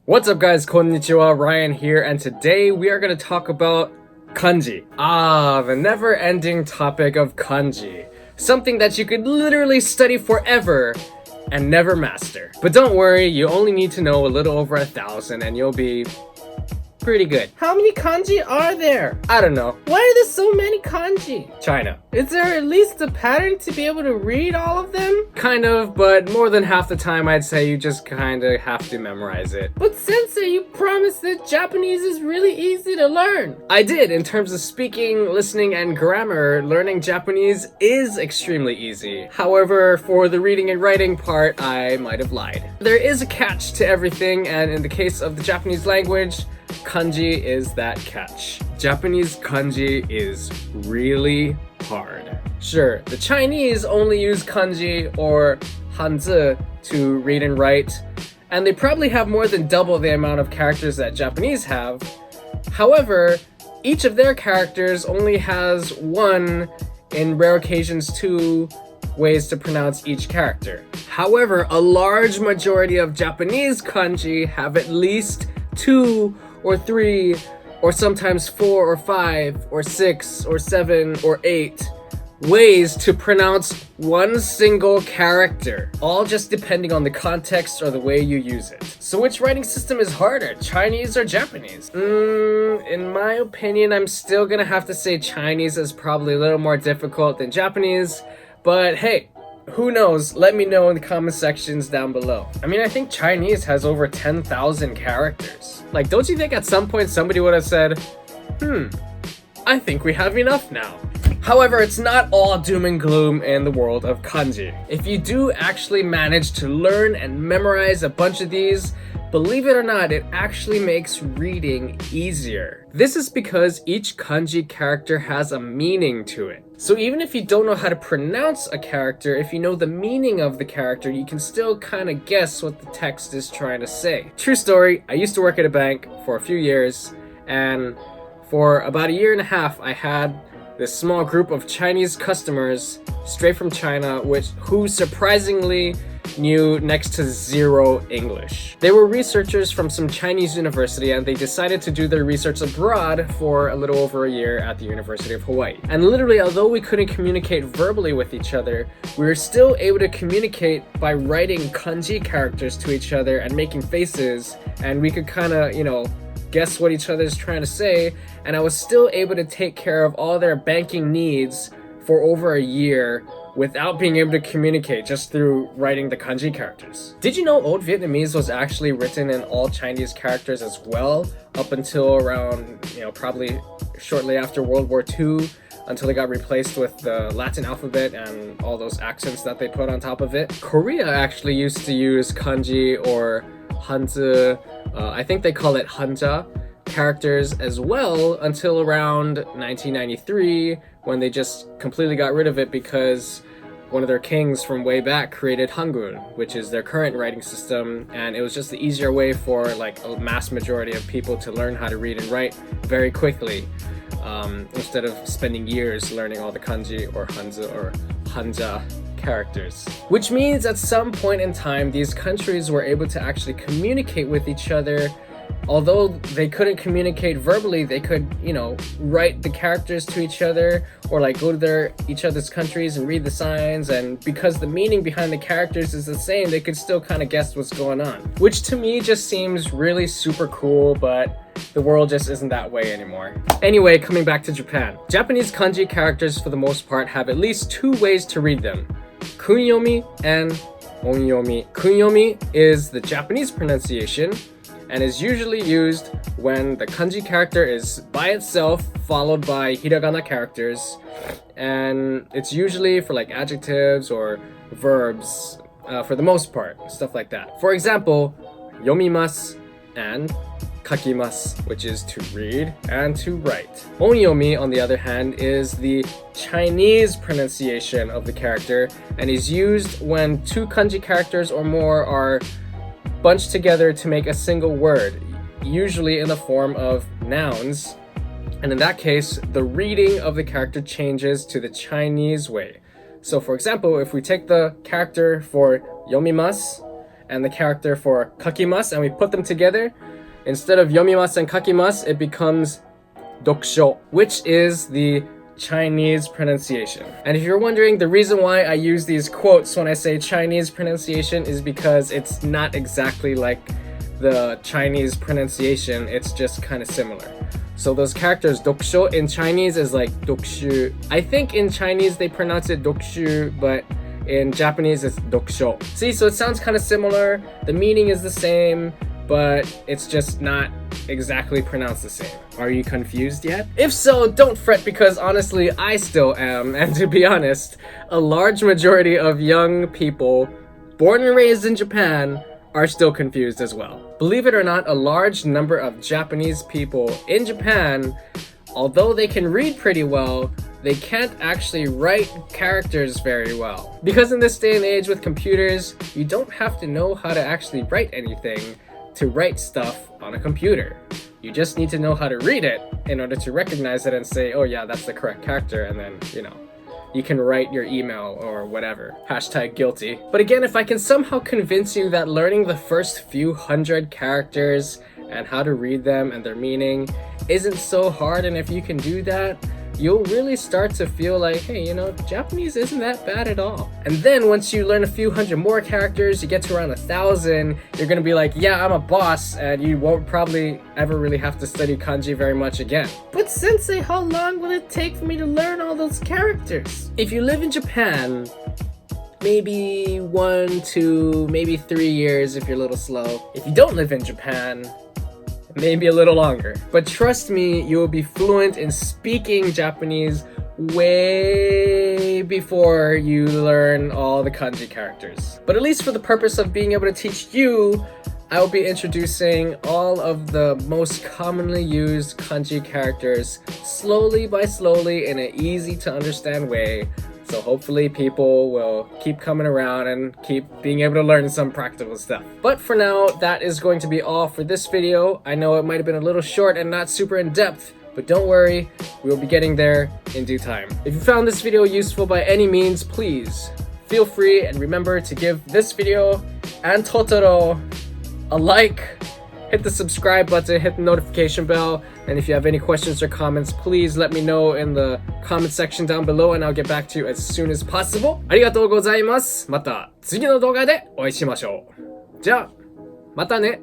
What's up guys, konnichiwa, Ryan here, and today we are going to talk about kanji. The never-ending topic of kanji. Something that you could literally study forever and never master. But don't worry, you only need to know a little over 1,000 and you'll be pretty good. How many kanji are there? I don't know. Why are there so many kanji? China. Is there at least a pattern to be able to read all of them? Kind of, but more than half the time I'd say you just kinda have to memorize it. But sensei, you promised that Japanese is really easy to learn. I did. In terms of speaking, listening, and grammar, learning Japanese is extremely easy. However, for the reading and writing part, I might have lied. There is a catch to everything, and in the case of the Japanese language, kanji is that catch. Japanese kanji is really hard. Sure, the Chinese only use kanji or hanzi to read and write, and they probably have more than double the amount of characters that Japanese have. However, each of their characters only has one, in rare occasions two, ways to pronounce each character. However, a large majority of Japanese kanji have at least 2 or 3 or sometimes 4 or 5 or 6 or 7 or 8 ways to pronounce one single character, all just depending on the context or the way you use it. So which writing system is harder, Chinese or Japanese? In my opinion, I'm still gonna have to say Chinese is probably a little more difficult than Japanese, but hey, who knows? Let me know in the comment sections down below. I mean, I think Chinese has over 10,000 characters. Like, don't you think at some point somebody would have said, I think we have enough now. However, it's not all doom and gloom in the world of kanji. If you do actually manage to learn and memorize a bunch of these, believe it or not, it actually makes reading easier. This is because each kanji character has a meaning to it. So even if you don't know how to pronounce a character, if you know the meaning of the character, you can still kind of guess what the text is trying to say. True story, I used to work at a bank for a few years, and for about 1.5 years, I had this small group of Chinese customers straight from China, who surprisingly knew next to zero English. They were researchers from some Chinese university, and they decided to do their research abroad for a little over 1 year at the University of Hawaii. And literally, although we couldn't communicate verbally with each other, we were still able to communicate by writing kanji characters to each other and making faces, and we could kind of, guess what each other is trying to say, and I was still able to take care of all their banking needs for over 1 year without being able to communicate, just through writing the kanji characters. Did you know Old Vietnamese was actually written in all Chinese characters as well, up until around, probably shortly after World War II, until it got replaced with the Latin alphabet and all those accents that they put on top of it? Korea actually used to use kanji or hanzi, I think they call it hanja, characters as well, until around 1993, when they just completely got rid of it because one of their kings from way back created Hangul, which is their current writing system, and it was just the easier way for like a mass majority of people to learn how to read and write very quickly, instead of spending years learning all the kanji or hanzi or hanja characters. Which means at some point in time, these countries were able to actually communicate with each other. Although they couldn't communicate verbally, they could, write the characters to each other, or like go to each other's countries and read the signs, and because the meaning behind the characters is the same, they could still kind of guess what's going on. Which to me just seems really super cool, but the world just isn't that way anymore. Anyway, coming back to Japan. Japanese kanji characters for the most part have at least 2 ways to read them: kunyomi and onyomi. Kunyomi is the Japanese pronunciation, and is usually used when the kanji character is by itself followed by hiragana characters, and it's usually for like adjectives or verbs, for the most part, stuff like that. For example, yomimasu and kakimasu, which is to read and to write. Onyomi, on the other hand, is the Chinese pronunciation of the character, and is used when 2 kanji characters or more are bunched together to make a single word, usually in the form of nouns, and in that case, the reading of the character changes to the Chinese way. So for example, if we take the character for yomimasu and the character for kakimasu, and we put them together, instead of yomimasu and kakimasu, it becomes dokusho, which is the Chinese pronunciation. And if you're wondering, the reason why I use these quotes when I say Chinese pronunciation is because it's not exactly like the Chinese pronunciation, it's just kind of similar. So those characters, dokusho in Chinese is like dokushu. I think in Chinese they pronounce it dokushu, but in Japanese it's dokusho. See, so it sounds kind of similar, the meaning is the same, but it's just not exactly pronounced the same. Are you confused yet? If so, don't fret, because honestly, I still am, and to be honest, a large majority of young people born and raised in Japan are still confused as well. Believe it or not, a large number of Japanese people in Japan, although they can read pretty well, they can't actually write characters very well. Because in this day and age with computers, you don't have to know how to actually write anything to write stuff on a computer. You just need to know how to read it in order to recognize it and say, oh yeah, that's the correct character, and then, you can write your email or whatever. Hashtag guilty. But again, if I can somehow convince you that learning the first few hundred characters and how to read them and their meaning isn't so hard, and if you can do that, you'll really start to feel like, hey, Japanese isn't that bad at all. And then once you learn a few hundred more characters, you get to around 1,000, you're gonna be like, yeah, I'm a boss, and you won't probably ever really have to study kanji very much again. But sensei, how long will it take for me to learn all those characters? If you live in Japan, maybe 1, 2, maybe 3 years if you're a little slow. If you don't live in Japan, maybe a little longer. But trust me, you will be fluent in speaking Japanese way before you learn all the kanji characters. But at least for the purpose of being able to teach you, I will be introducing all of the most commonly used kanji characters slowly by slowly in an easy to understand way. So hopefully people will keep coming around and keep being able to learn some practical stuff. But for now, that is going to be all for this video. I know it might have been a little short and not super in depth, but don't worry, we will be getting there in due time. If you found this video useful by any means, please feel free, and remember to give this video and Totoro a like, hit the subscribe button, hit the notification bell, and if you have any questions or comments, please let me know in the comment section down below, and I'll get back to you as soon as possible. ありがとうございます。また次の動画でお会いしましょう。じゃあ、またね。